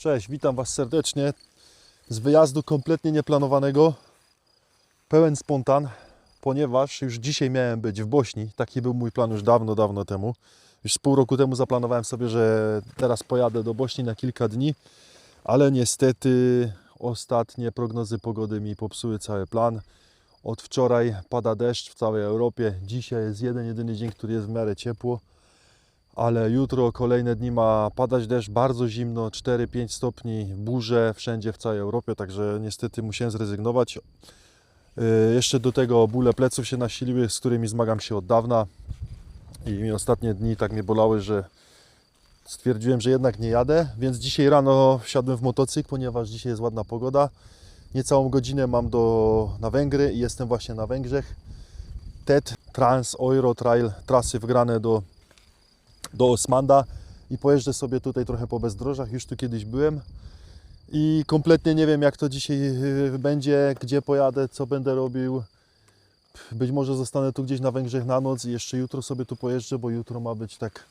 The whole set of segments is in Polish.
Cześć, witam Was serdecznie z wyjazdu kompletnie nieplanowanego, pełen spontan, ponieważ już dzisiaj miałem być w Bośni. Taki był mój plan już dawno temu. Już z pół roku temu zaplanowałem sobie, że teraz pojadę do Bośni na kilka dni, ale niestety ostatnie prognozy pogody mi popsuły cały plan. Od wczoraj pada deszcz w całej Europie. Dzisiaj jest jedyny dzień, który jest w miarę ciepło. Ale jutro, kolejne dni ma padać deszcz, bardzo zimno, 4-5 stopni, burze wszędzie w całej Europie, także niestety musiałem zrezygnować. Jeszcze do tego bóle pleców się nasiliły, z którymi zmagam się od dawna i ostatnie dni tak mnie bolały, że stwierdziłem, że jednak nie jadę, więc dzisiaj rano wsiadłem w motocykl, ponieważ dzisiaj jest ładna pogoda. Niecałą godzinę mam na Węgry i jestem właśnie na Węgrzech. TED Trans Euro Trail, trasy wgrane do Osmanda i pojeżdżę sobie tutaj trochę po bezdrożach, już tu kiedyś byłem i kompletnie nie wiem, jak to dzisiaj będzie, gdzie pojadę, co będę robił. Być może zostanę tu gdzieś na Węgrzech na noc i jeszcze jutro sobie tu pojeżdżę, bo jutro ma być tak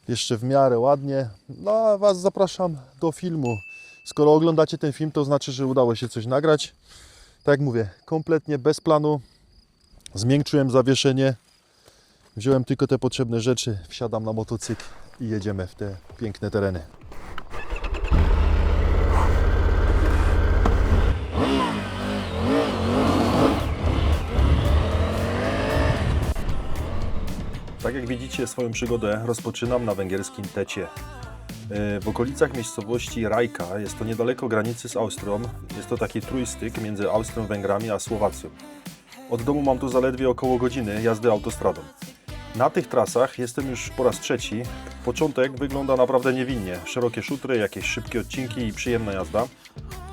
jeszcze w miarę ładnie. No a Was zapraszam do filmu. Skoro oglądacie ten film, to znaczy, że udało się coś nagrać. Tak jak mówię, kompletnie bez planu, zmiękczyłem zawieszenie. Wziąłem tylko te potrzebne rzeczy, wsiadam na motocykl i jedziemy w te piękne tereny. Tak jak widzicie, swoją przygodę rozpoczynam na węgierskim Tecie. W okolicach miejscowości Rajka, jest to niedaleko granicy z Austrią. Jest to taki trójstyk między Austrią, Węgrami a Słowacją. Od domu mam tu zaledwie około godziny jazdy autostradą. Na tych trasach jestem już po raz trzeci. Początek wygląda naprawdę niewinnie. Szerokie szutry, jakieś szybkie odcinki i przyjemna jazda.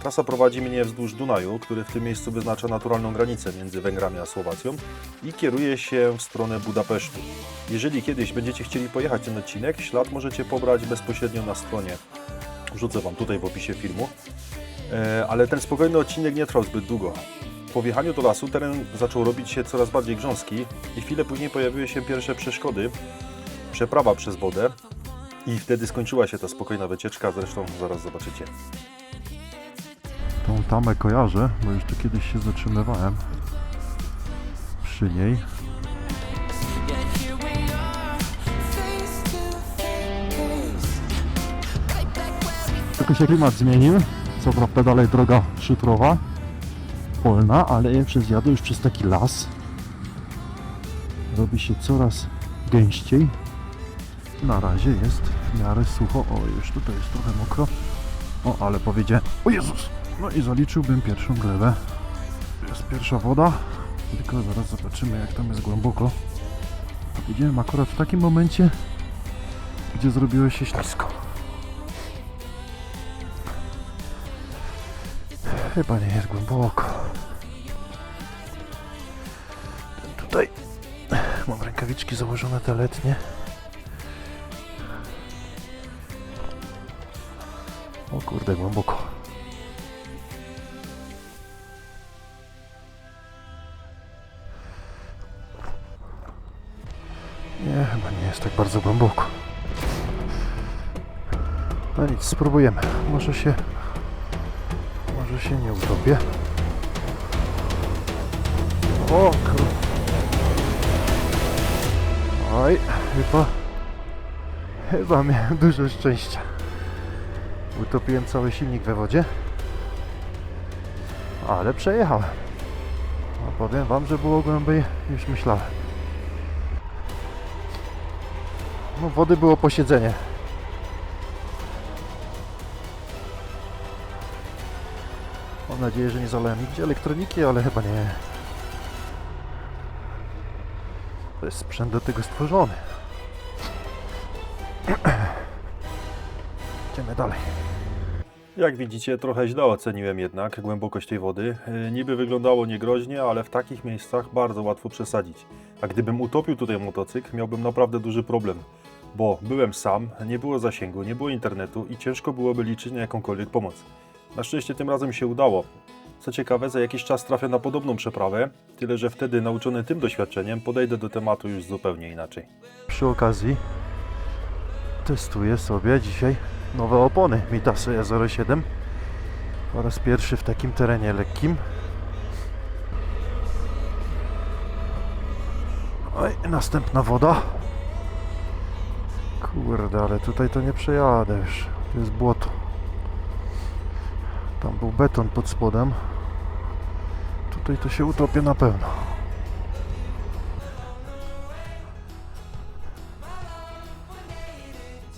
Trasa prowadzi mnie wzdłuż Dunaju, który w tym miejscu wyznacza naturalną granicę między Węgrami a Słowacją i kieruje się w stronę Budapesztu. Jeżeli kiedyś będziecie chcieli pojechać ten odcinek, ślad możecie pobrać bezpośrednio na stronie. Wrzucę Wam tutaj w opisie filmu. Ale ten spokojny odcinek nie trwał zbyt długo. Po wjechaniu do lasu teren zaczął robić się coraz bardziej grząski i chwilę później pojawiły się pierwsze przeszkody, przeprawa przez wodę i wtedy skończyła się ta spokojna wycieczka, zresztą zaraz zobaczycie. Tą tamę kojarzę, bo już tu kiedyś się zatrzymywałem przy niej. Tylko się klimat zmienił, co prawda dalej droga szutrowa, polna, ale jak jadę już przez taki las, robi się coraz gęściej. Na razie jest w miarę sucho. O, już tutaj jest trochę mokro. O, ale powiedziałem, o Jezus! No i zaliczyłbym pierwszą glebę. Jest pierwsza woda, tylko zaraz zobaczymy, jak tam jest głęboko. Powiedziałem akurat w takim momencie, gdzie zrobiło się ślisko. Chyba nie jest głęboko. Tutaj mam rękawiczki założone te letnie. O kurde, głęboko. Nie, chyba nie jest tak bardzo głęboko. No nic, spróbujemy. Może się nie utopię. O kurde. Oj, chyba miałem dużo szczęścia. Utopiłem cały silnik we wodzie, ale przejechałem. No, powiem Wam, że było głębiej niż myślałem. No, wody było posiedzenie. Mam nadzieję, że nie zalałem nigdzie elektroniki, ale chyba nie. To jest sprzęt do tego stworzony. Idziemy dalej. Jak widzicie, trochę źle oceniłem jednak głębokość tej wody. Niby wyglądało niegroźnie, ale w takich miejscach bardzo łatwo przesadzić. A gdybym utopił tutaj motocykl, miałbym naprawdę duży problem. Bo byłem sam, nie było zasięgu, nie było internetu i ciężko byłoby liczyć na jakąkolwiek pomoc. Na szczęście tym razem się udało. Co ciekawe, za jakiś czas trafię na podobną przeprawę, tyle że wtedy, nauczony tym doświadczeniem, podejdę do tematu już zupełnie inaczej. Przy okazji testuję sobie dzisiaj Nowe opony Mitasy E07. Po raz pierwszy w takim terenie lekkim. Oj, następna woda. Kurde, ale tutaj to nie przejadę już. To jest błoto. Tam był beton pod spodem. Tutaj to się utopię na pewno.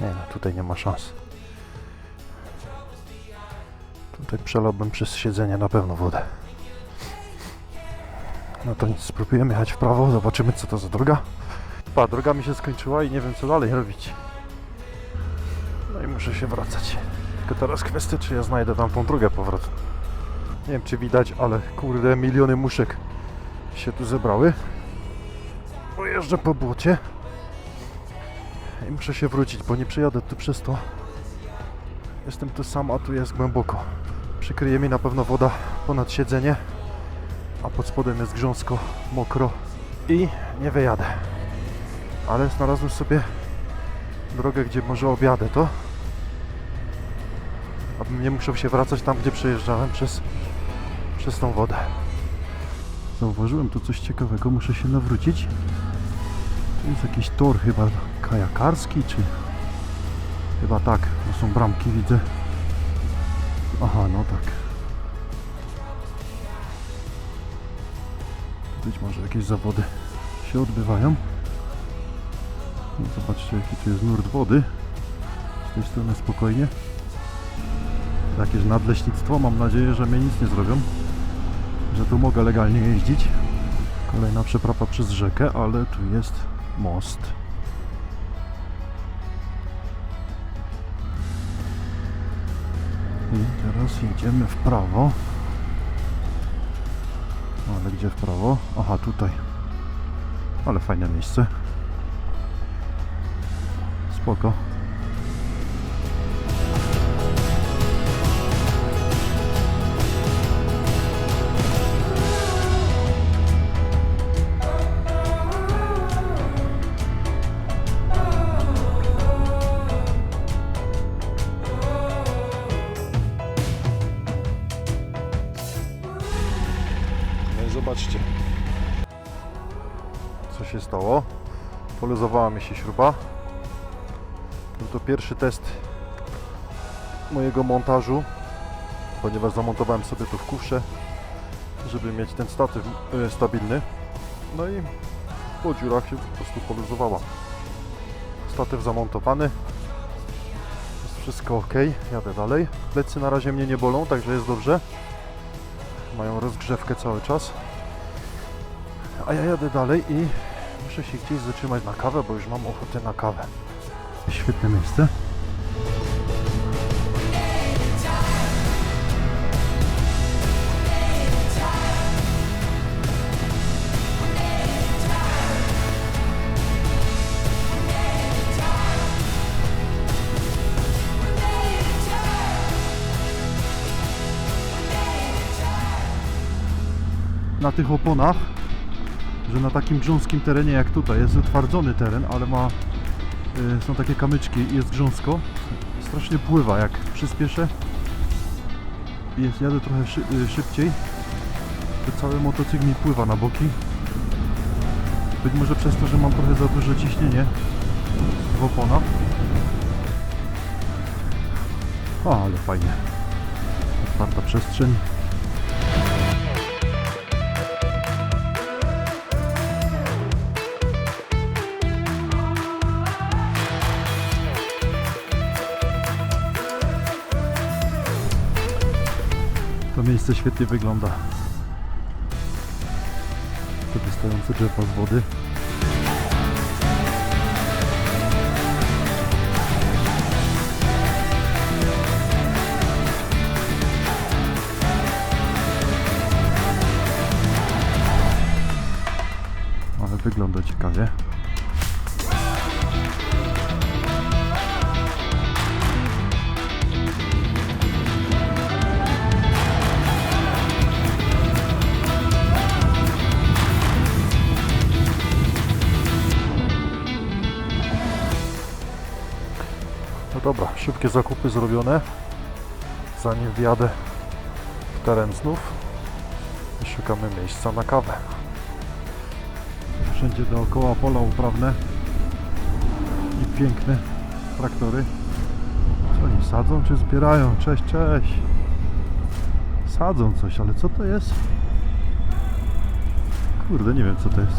Nie no, tutaj nie ma szans. Tutaj przelałbym przez siedzenie na pewno wodę. No to nic, spróbujemy jechać w prawo, zobaczymy co to za droga. Droga mi się skończyła i nie wiem co dalej robić. No i muszę się wracać. Tylko teraz kwestia, czy ja znajdę tam tą drogę powrotną. Nie wiem czy widać, ale kurde, miliony muszek się tu zebrały. Pojeżdżę po błocie. I muszę się wrócić, bo nie przejadę tu przez to. Jestem tu sam, a tu jest głęboko. Przykryje mi na pewno woda ponad siedzenie, a pod spodem jest grząsko, mokro i nie wyjadę. Ale znalazłem sobie drogę, gdzie może objadę to, abym nie musiał się wracać tam, gdzie przejeżdżałem przez tą wodę. Zauważyłem tu coś ciekawego, muszę się nawrócić. To jest jakiś tor chyba kajakarski, czy... Chyba tak, to są bramki, widzę. Aha, no tak. Być może jakieś zawody się odbywają. No, zobaczcie jaki tu jest nurt wody. Z tej strony spokojnie. Jakieś nadleśnictwo, mam nadzieję, że mnie nic nie zrobią. Że tu mogę legalnie jeździć. Kolejna przeprawa przez rzekę, ale tu jest most. I teraz jedziemy w prawo. Ale gdzie w prawo? Aha, tutaj. Ale fajne miejsce. Spoko. Zobaczcie, co się stało. Poluzowała mi się śruba. Był to pierwszy test mojego montażu, ponieważ zamontowałem sobie to w kufrze, żeby mieć ten statyw stabilny. No i po dziurach się po prostu poluzowała. Statyw zamontowany. Jest wszystko ok, jadę dalej. Plecy na razie mnie nie bolą, także jest dobrze. Mają rozgrzewkę cały czas. A ja jadę dalej i muszę się gdzieś zatrzymać na kawę, bo już mam ochotę na kawę. Świetne miejsce. Na tych oponach, że na takim grząskim terenie jak tutaj, jest utwardzony teren, ale są takie kamyczki i jest grząsko, strasznie pływa. Jak przyspieszę i jadę trochę szybciej, to cały motocykl mi pływa na boki. Być może przez to, że mam trochę za duże ciśnienie w oponach. O, ale fajnie. Otwarta przestrzeń. To miejsce świetnie wygląda. To wystające drzewa z wody. Ale wygląda ciekawie. Szybkie zakupy zrobione, zanim wjadę w teren znów i szukamy miejsca na kawę. Wszędzie dookoła pola uprawne i piękne traktory. Co oni sadzą czy zbierają? Cześć, cześć! Sadzą coś, ale co to jest? Kurde, nie wiem co to jest.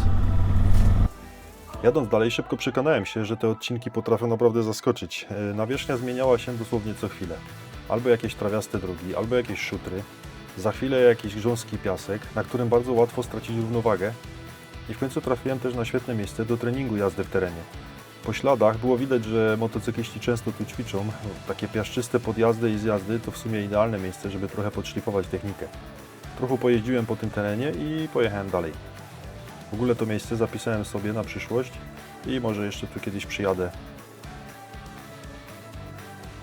Jadąc dalej szybko przekonałem się, że te odcinki potrafią naprawdę zaskoczyć. Nawierzchnia zmieniała się dosłownie co chwilę. Albo jakieś trawiaste drogi, albo jakieś szutry. Za chwilę jakiś grząski piasek, na którym bardzo łatwo stracić równowagę. I w końcu trafiłem też na świetne miejsce do treningu jazdy w terenie. Po śladach było widać, że motocykliści często tu ćwiczą. Takie piaszczyste podjazdy i zjazdy to w sumie idealne miejsce, żeby trochę podszlifować technikę. Trochę pojeździłem po tym terenie i pojechałem dalej. W ogóle to miejsce zapisałem sobie na przyszłość i może jeszcze tu kiedyś przyjadę.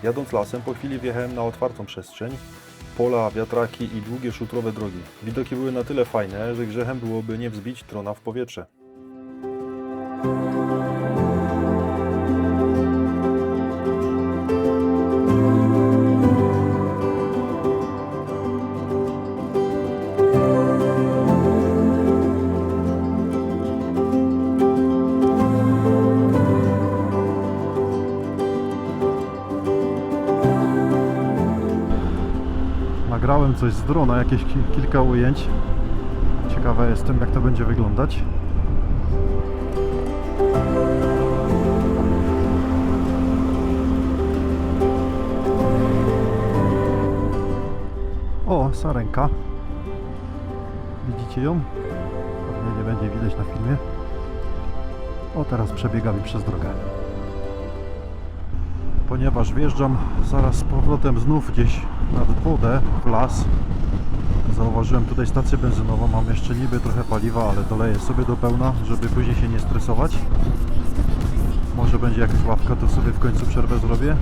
Jadąc lasem po chwili wjechałem na otwartą przestrzeń. Pola, wiatraki i długie szutrowe drogi. Widoki były na tyle fajne, że grzechem byłoby nie wzbić trona w powietrze. Nagrałem coś z drona, jakieś kilka ujęć. Ciekawa jestem, jak to będzie wyglądać. O, sarenka. Widzicie ją? Pewnie nie będzie widać na filmie. O, teraz przebiega mi przez drogę. Ponieważ wjeżdżam zaraz z powrotem znów gdzieś nad wodę, w las. Zauważyłem tutaj stację benzynową, mam jeszcze niby trochę paliwa, ale doleję sobie do pełna, żeby później się nie stresować. Może będzie jakaś ławka, to sobie w końcu przerwę zrobię.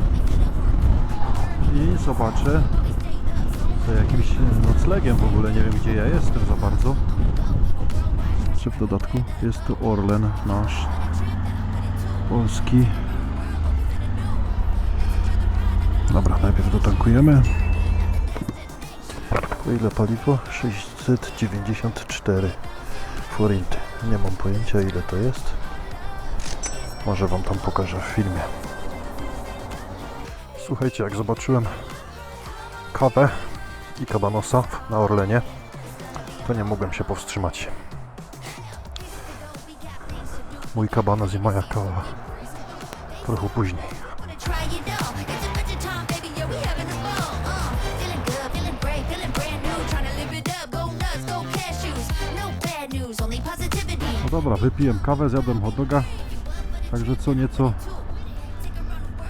I zobaczę za jakimś noclegiem, w ogóle nie wiem gdzie ja jestem za bardzo. Jeszcze w dodatku jest to Orlen nasz polski. Dobra, najpierw dotankujemy. To ile paliwo? 694 forinty. Nie mam pojęcia ile to jest. Może wam tam pokażę w filmie. Słuchajcie, jak zobaczyłem kawę i kabanosa na Orlenie, to nie mogłem się powstrzymać. Mój kabanos i moja kawa trochę później. No dobra, wypiłem kawę, zjadłem hot doga, także co nieco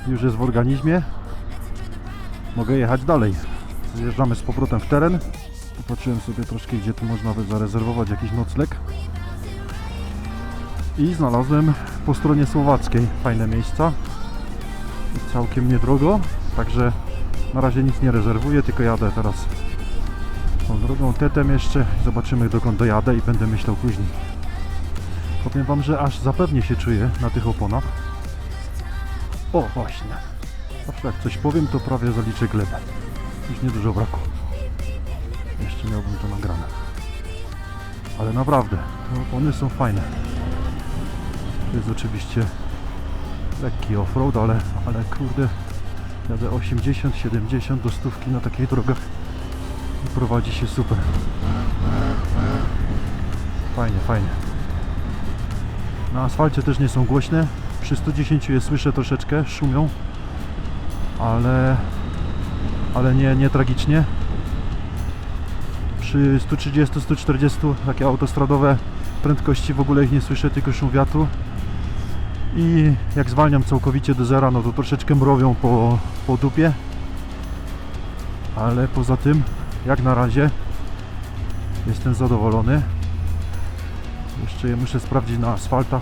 już jest w organizmie. Mogę jechać dalej. Zjeżdżamy z powrotem w teren. Popatrzyłem sobie troszkę, gdzie tu można zarezerwować jakiś nocleg. I znalazłem po stronie słowackiej fajne miejsca. I całkiem niedrogo, także na razie nic nie rezerwuję, tylko jadę teraz tą drogą tetem jeszcze. Zobaczymy, dokąd dojadę i będę myślał później. Powiem wam, że aż zapewnie się czuję na tych oponach. O, właśnie. Zawsze jak coś powiem, to prawie zaliczę glebę. Już niedużo brakło. Jeszcze miałbym to nagrane. Ale naprawdę, te opony są fajne. To jest oczywiście lekki offroad, ale kurde, jadę 80-70 do 100 na takich drogach i prowadzi się super. Fajnie, fajnie. Na asfalcie też nie są głośne. Przy 110 je słyszę troszeczkę, szumią, ale nie tragicznie. Przy 130-140 takie autostradowe prędkości w ogóle ich nie słyszę, tylko szum wiatru. I jak zwalniam całkowicie do zera, no to troszeczkę mrowią po dupie. Ale poza tym, jak na razie jestem zadowolony. Jeszcze je muszę sprawdzić na asfaltach,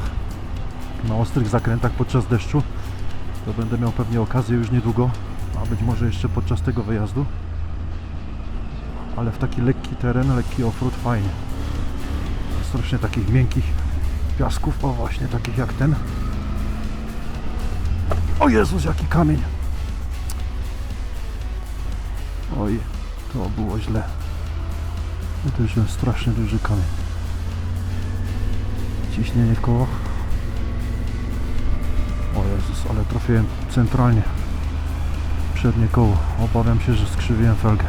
na ostrych zakrętach podczas deszczu. To będę miał pewnie okazję już niedługo, a być może jeszcze podczas tego wyjazdu. Ale w taki lekki teren, lekki offroad fajnie. Strasznie takich miękkich piasków, o właśnie takich jak ten. O Jezus, jaki kamień! Oj, to było źle. I to już jest strasznie duży kamień. Ciśnienie w kołach. O Jezus, ale trafiłem centralnie. Przednie koło. Obawiam się, że skrzywiłem felgę.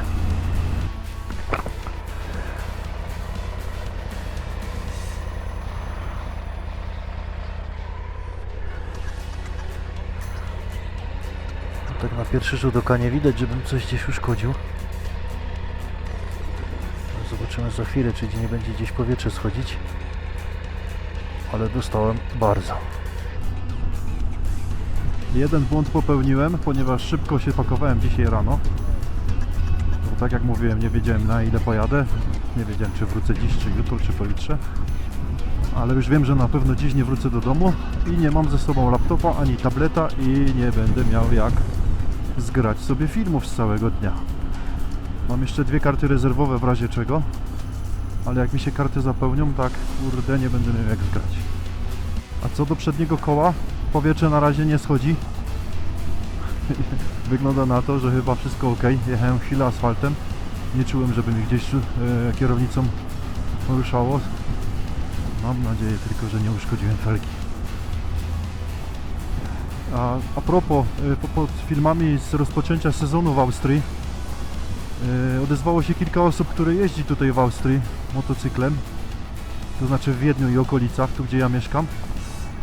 Tak na pierwszy rzut oka nie widać, żebym coś gdzieś uszkodził. Zobaczymy za chwilę, czy nie będzie gdzieś powietrze schodzić. Ale dostałem bardzo. Jeden błąd popełniłem, ponieważ szybko się pakowałem dzisiaj rano. Bo tak jak mówiłem, nie wiedziałem, na ile pojadę. Nie wiedziałem, czy wrócę dziś, czy jutro, czy pojutrze. Ale już wiem, że na pewno dziś nie wrócę do domu i nie mam ze sobą laptopa ani tableta i nie będę miał jak zgrać sobie filmów z całego dnia. Mam jeszcze 2 karty rezerwowe w razie czego, ale jak mi się karty zapełnią, tak kurde, nie będę miał jak zgrać. A co do przedniego koła, powietrze na razie nie schodzi. Wygląda na to, że chyba wszystko ok. Jechałem chwilę asfaltem, nie czułem, żeby mi gdzieś kierownicą ruszało. Mam nadzieję tylko, że nie uszkodziłem felgi. A propos, pod filmami z rozpoczęcia sezonu w Austrii odezwało się kilka osób, które jeździ tutaj w Austrii motocyklem, to znaczy w Wiedniu i okolicach, tu gdzie ja mieszkam.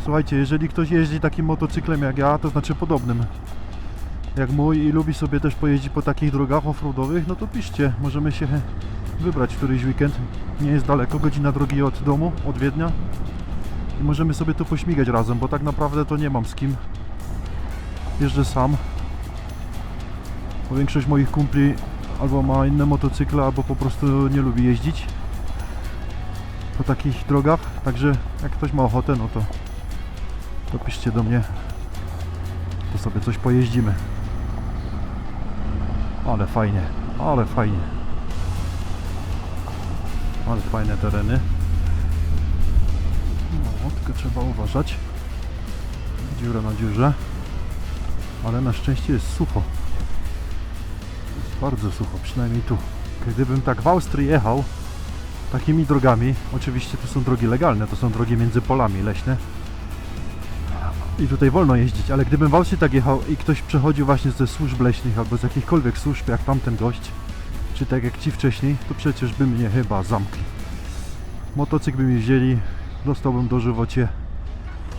Słuchajcie, jeżeli ktoś jeździ takim motocyklem jak ja, to znaczy podobnym jak mój i lubi sobie też pojeździć po takich drogach offroadowych, no to piszcie, możemy się wybrać któryś weekend. Nie jest daleko, godzina drogi od domu, od Wiednia i możemy sobie tu pośmigać razem, bo tak naprawdę to nie mam z kim. Jeżdżę sam, bo większość moich kumpli albo ma inne motocykle, albo po prostu nie lubi jeździć po takich drogach, także jak ktoś ma ochotę, no to piszcie do mnie, to sobie coś pojeździmy. Ale fajnie, ale fajnie. Ale fajne tereny. No, tylko trzeba uważać. Dziura na dziurze. Ale na szczęście jest sucho. Jest bardzo sucho, przynajmniej tu. Gdybym tak w Austrii jechał takimi drogami, oczywiście to są drogi legalne, to są drogi między polami leśne i tutaj wolno jeździć, ale gdybym w Austrii tak jechał i ktoś przechodził właśnie ze służb leśnych albo z jakichkolwiek służb, jak tamten gość, czy tak jak ci wcześniej, to przecież by mnie chyba zamkli. Motocykl by mi wzięli, dostałbym dożywocie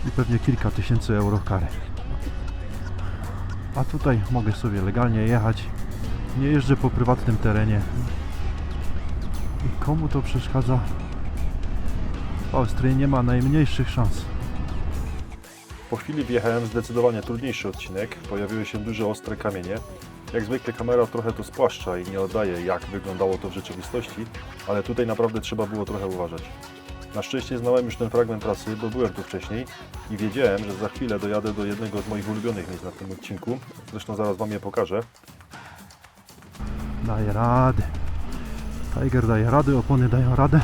i pewnie kilka tysięcy euro kary. A tutaj mogę sobie legalnie jechać, nie jeżdżę po prywatnym terenie. I komu to przeszkadza? W Austrii nie ma najmniejszych szans. Po chwili wjechałem w zdecydowanie trudniejszy odcinek. Pojawiły się duże, ostre kamienie. Jak zwykle kamera trochę to spłaszcza i nie oddaje, jak wyglądało to w rzeczywistości, ale tutaj naprawdę trzeba było trochę uważać. Na szczęście znałem już ten fragment trasy, bo byłem tu wcześniej i wiedziałem, że za chwilę dojadę do jednego z moich ulubionych miejsc na tym odcinku. Zresztą zaraz Wam je pokażę. Daję radę. Tiger daje radę, opony dają radę.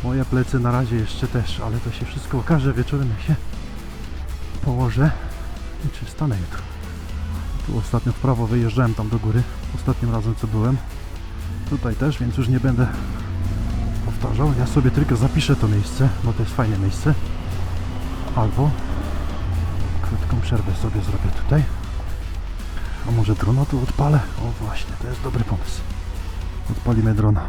Moje plecy na razie jeszcze też, ale to się wszystko okaże wieczorem, jak się położę i czy wstanę jutro. Tu ostatnio w prawo wyjeżdżałem tam do góry, ostatnim razem co byłem. Tutaj też, więc już nie będę powtarzał. Ja sobie tylko zapiszę to miejsce, bo to jest fajne miejsce. Albo krótką przerwę sobie zrobię tutaj. A może drona tu odpalę? O właśnie, to jest dobry pomysł. Odpalimy drona.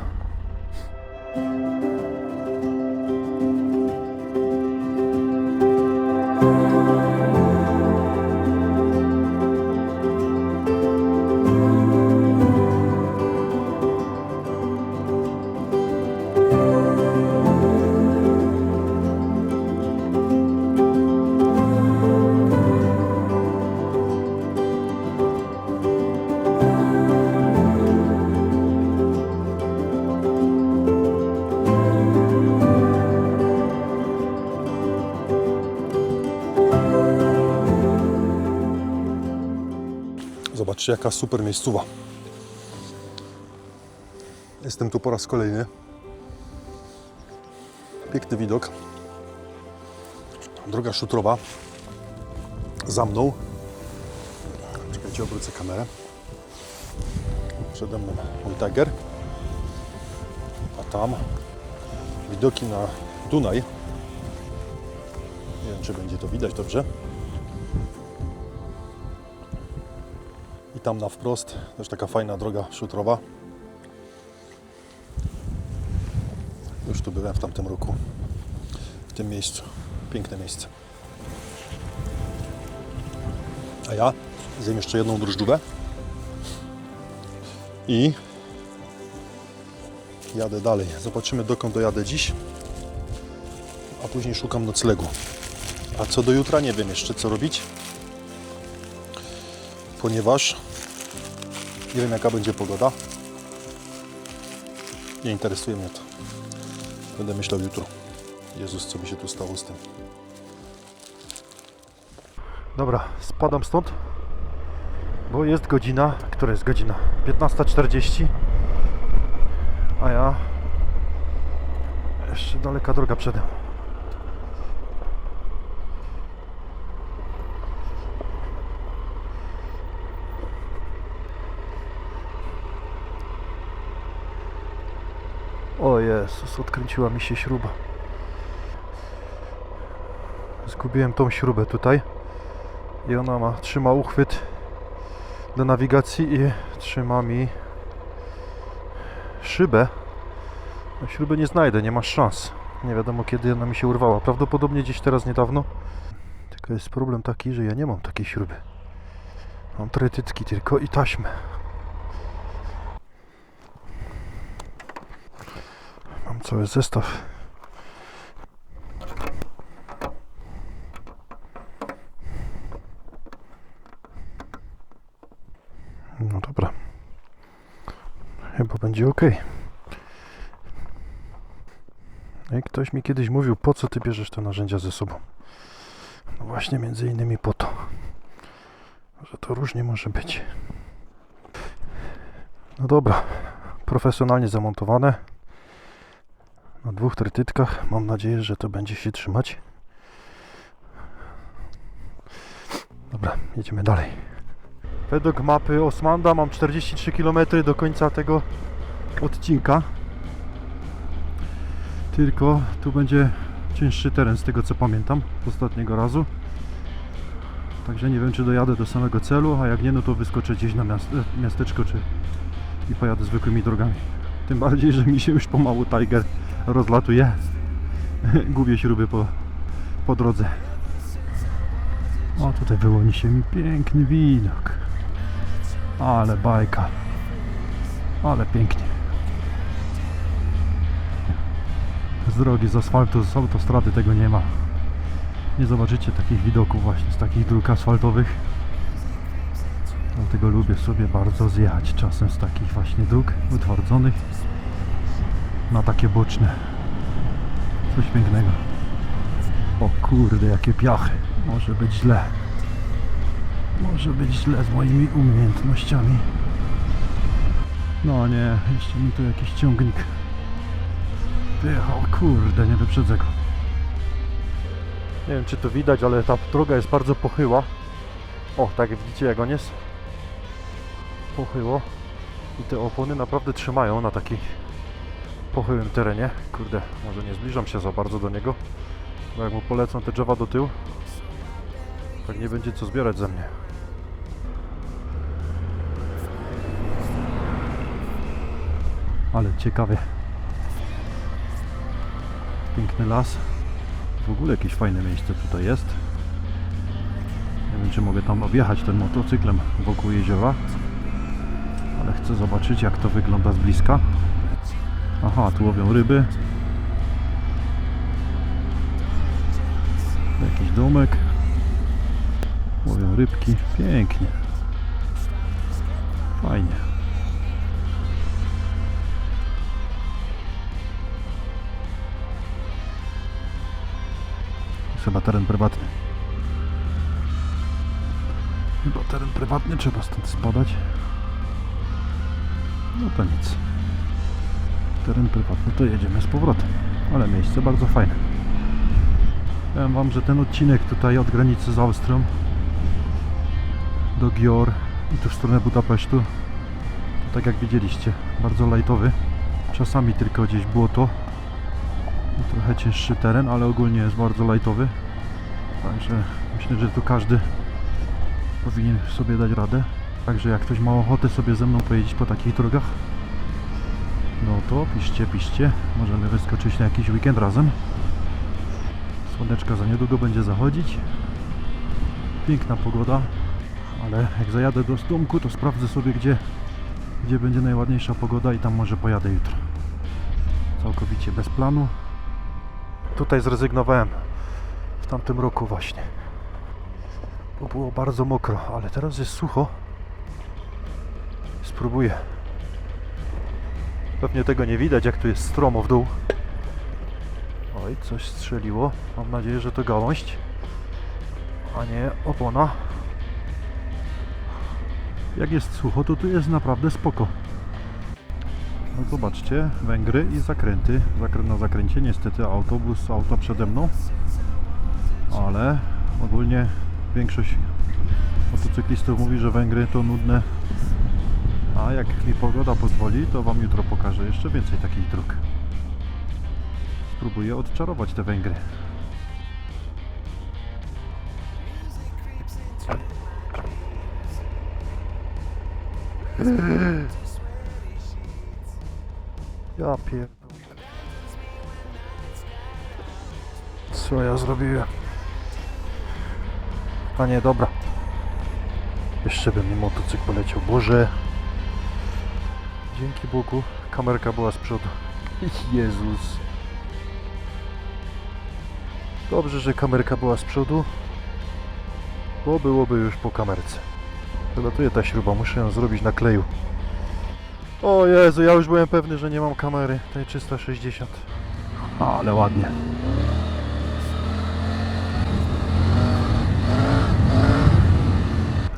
Zobaczcie, jaka super miejscowa. Jestem tu po raz kolejny. Piękny widok. Droga szutrowa. Za mną. Czekajcie, obrócę kamerę. Przede mną mój Tiger, a tam widoki na Dunaj. Nie wiem, czy będzie to widać dobrze. I tam na wprost też taka fajna droga szutrowa. Już tu byłem w tamtym roku, w tym miejscu. Piękne miejsce. A ja zjem jeszcze jedną drożdżówę i jadę dalej. Zobaczymy, dokąd dojadę dziś, a później szukam noclegu. A co do jutra, nie wiem jeszcze, co robić, ponieważ nie wiem, jaka będzie pogoda. Nie interesuje mnie to. Będę myślał jutro. Jezus, co by się tu stało z tym. Dobra, spadam stąd, bo jest godzina, która jest godzina? 15:40, a ja jeszcze daleka droga przede mną. O Jezus, odkręciła mi się śruba. Zgubiłem tą śrubę tutaj i ona trzyma uchwyt do nawigacji i trzyma mi szybę. No, śruby nie znajdę, nie ma szans. Nie wiadomo, kiedy ona mi się urwała. Prawdopodobnie gdzieś teraz niedawno. Tylko jest problem taki, że ja nie mam takiej śruby. Mam trytytki tylko i taśmę. Mam cały zestaw. No dobra. Chyba będzie ok. I ktoś mi kiedyś mówił, po co ty bierzesz te narzędzia ze sobą? No właśnie, między innymi po to, że to różnie może być. No dobra, profesjonalnie zamontowane na 2 trytytkach. Mam nadzieję, że to będzie się trzymać. Dobra, jedziemy dalej. Według mapy Osmanda mam 43 km do końca tego odcinka. Tylko tu będzie cięższy teren z tego, co pamiętam z ostatniego razu. Także nie wiem, czy dojadę do samego celu, a jak nie, no to wyskoczę gdzieś na miasteczko i pojadę zwykłymi drogami. Tym bardziej, że mi się już pomału Tiger rozlatuje. Gubię śruby po drodze. O, tutaj wyłoni się mi piękny widok. Ale bajka. Ale pięknie. Z drogi, z asfaltu, z autostrady tego nie ma. Nie zobaczycie takich widoków właśnie z takich dróg asfaltowych. Dlatego lubię sobie bardzo zjechać czasem z takich właśnie dróg utwardzonych na takie boczne. Coś pięknego. O kurde, jakie piachy. Może być źle. Może być źle z moimi umiejętnościami. No nie, jeszcze mi tu jakiś ciągnik wyjechał. Kurde, nie wyprzedzę go. Nie wiem, czy to widać, ale ta droga jest bardzo pochyła. O, tak widzicie, jak on jest pochyło. I te opony naprawdę trzymają na takim pochyłym terenie. Kurde, może nie zbliżam się za bardzo do niego, bo jak mu polecą te drzewa do tyłu, tak nie będzie co zbierać ze mnie. Ale ciekawie. Piękny las. W ogóle jakieś fajne miejsce tutaj jest. Nie wiem, czy mogę tam objechać ten motocyklem wokół jeziora, ale chcę zobaczyć, jak to wygląda z bliska. Aha, tu łowią ryby. Jakiś domek. Łowią rybki. Pięknie. Fajnie. Chyba teren prywatny. Chyba teren prywatny, trzeba stąd spadać. No to nic. Teren prywatny, to jedziemy z powrotem. Ale miejsce bardzo fajne. Powiem wam, że ten odcinek tutaj od granicy z Austrią do Győr i tu w stronę Budapesztu Tak jak widzieliście, bardzo lajtowy. Czasami tylko gdzieś błoto i trochę cięższy teren, ale ogólnie jest bardzo lajtowy. Także myślę, że tu każdy powinien sobie dać radę. Także jak ktoś ma ochotę sobie ze mną pojeździć po takich drogach, no to piszcie. Możemy wyskoczyć na jakiś weekend razem. Słoneczka za niedługo będzie zachodzić. Piękna pogoda, ale jak zajadę do domku, to sprawdzę sobie, gdzie będzie najładniejsza pogoda i tam może pojadę jutro. Całkowicie bez planu. Tutaj zrezygnowałem w tamtym roku właśnie, bo było bardzo mokro, ale teraz jest sucho. Spróbuję. Pewnie tego nie widać, jak tu jest stromo w dół. Oj, coś strzeliło. Mam nadzieję, że to gałąź, a nie opona. Jak jest sucho, to tu jest naprawdę spoko. No zobaczcie, Węgry i zakręty. Na zakręcie niestety auto przede mną. Ale ogólnie większość motocyklistów mówi, że Węgry to nudne. A jak mi pogoda pozwoli, to Wam jutro pokażę jeszcze więcej takich dróg. Spróbuję odczarować te Węgry. Ja pierdolę. Co ja zrobiłem? A nie, dobra. Jeszcze by mi motocykl poleciał. Boże. Dzięki Bogu, kamerka była z przodu. Jezus. Dobrze, że kamerka była z przodu, bo byłoby już po kamerce. Wylatuje ta śruba, muszę ją zrobić na kleju. O Jezu, ja już byłem pewny, że nie mam kamery tej 360. Ale ładnie.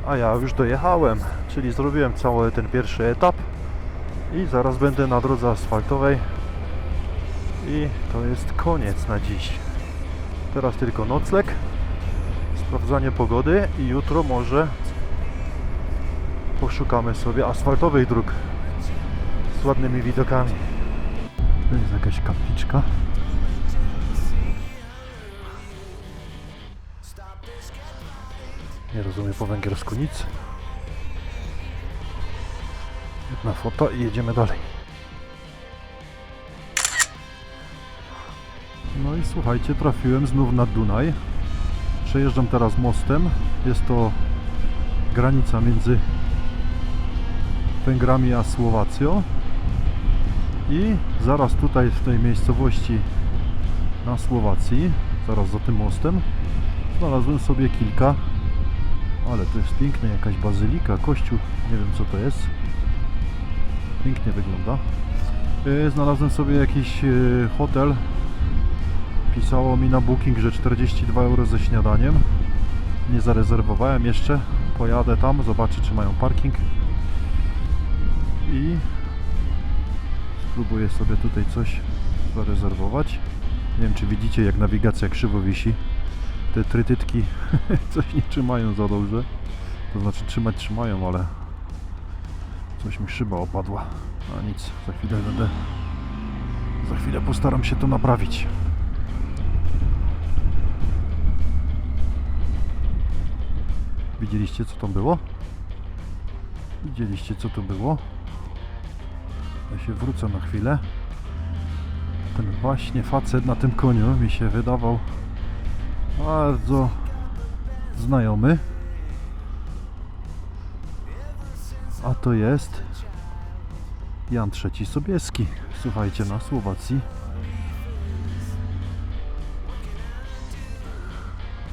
A ja już dojechałem, czyli zrobiłem cały ten pierwszy etap i zaraz będę na drodze asfaltowej i to jest koniec na dziś. Teraz tylko nocleg, sprawdzanie pogody i jutro może poszukamy sobie asfaltowych dróg z ładnymi widokami. To jest jakaś kapliczka. Nie rozumiem po węgiersku nic. Jedna foto i jedziemy dalej. No i słuchajcie, trafiłem znów nad Dunaj. Przejeżdżam teraz mostem. Jest to granica między Węgrami a Słowacją. I zaraz tutaj w tej miejscowości na Słowacji, zaraz za tym mostem, znalazłem sobie kilka, ale to jest piękne, jakaś bazylika, kościół, nie wiem co to jest. Pięknie wygląda. Znalazłem sobie jakiś hotel. Pisało mi na Booking, że 42 euro ze śniadaniem. Nie zarezerwowałem jeszcze. Pojadę tam, zobaczę czy mają parking. I spróbuję sobie tutaj coś zarezerwować. Nie wiem czy widzicie, jak nawigacja krzywo wisi. Te trytytki coś nie trzymają za dobrze. To znaczy trzymać trzymają, ale coś mi szyba opadła. A nic, za chwilę postaram się to naprawić. Widzieliście co tam było? Widzieliście co tu było? Ja się wrócę na chwilę. Ten właśnie facet na tym koniu mi się wydawał bardzo znajomy. A to jest Jan III Sobieski. Słuchajcie, na Słowacji.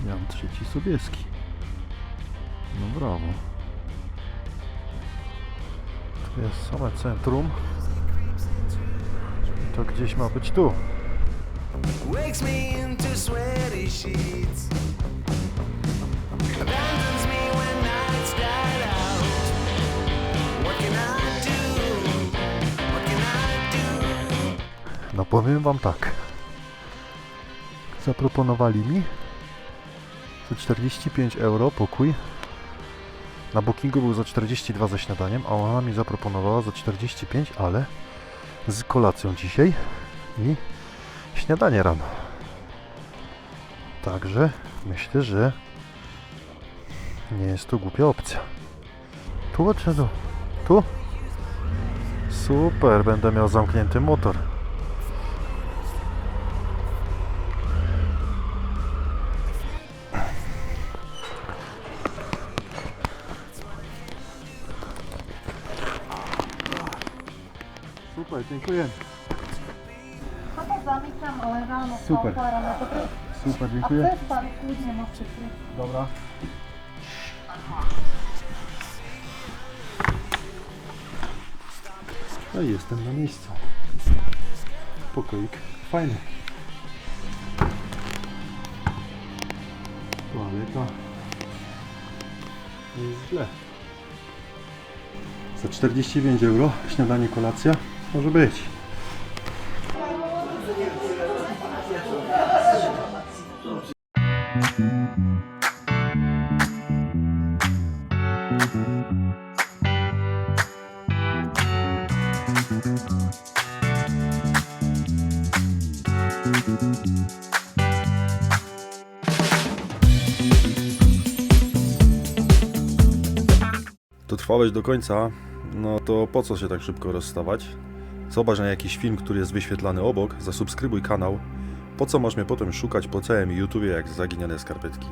Jan III Sobieski. No brawo. Tu jest same centrum. I to gdzieś ma być tu. Wakes me into sweaty sheets. Abandons me when nights died out. What can I do? What can I do? No powiem wam tak. Zaproponowali mi za 45 euro pokój Na bookingu był za 42 ze śniadaniem, a ona mi zaproponowała za 45, ale z kolacją dzisiaj i śniadanie rano. Także myślę, że nie jest to głupia opcja. Tu czy tu? Tu? Super, będę miał zamknięty motor. Super, dziękuję. No to zamykam, ale ráno sa Super. otvárame. Super, A dziękuję. cez tam kľudne môžete prísť. Dobra. No i jestem na miejscu. Pokoik fajny. Toaleta. Nie jest źle. Za 45 euro śniadanie, kolacja. Może być. Dotrwałeś do końca, no to po co się tak szybko rozstawać? Zobacz na jakiś film, który jest wyświetlany obok, zasubskrybuj kanał. Po co masz mnie potem szukać po całym YouTubie jak zaginione skarpetki?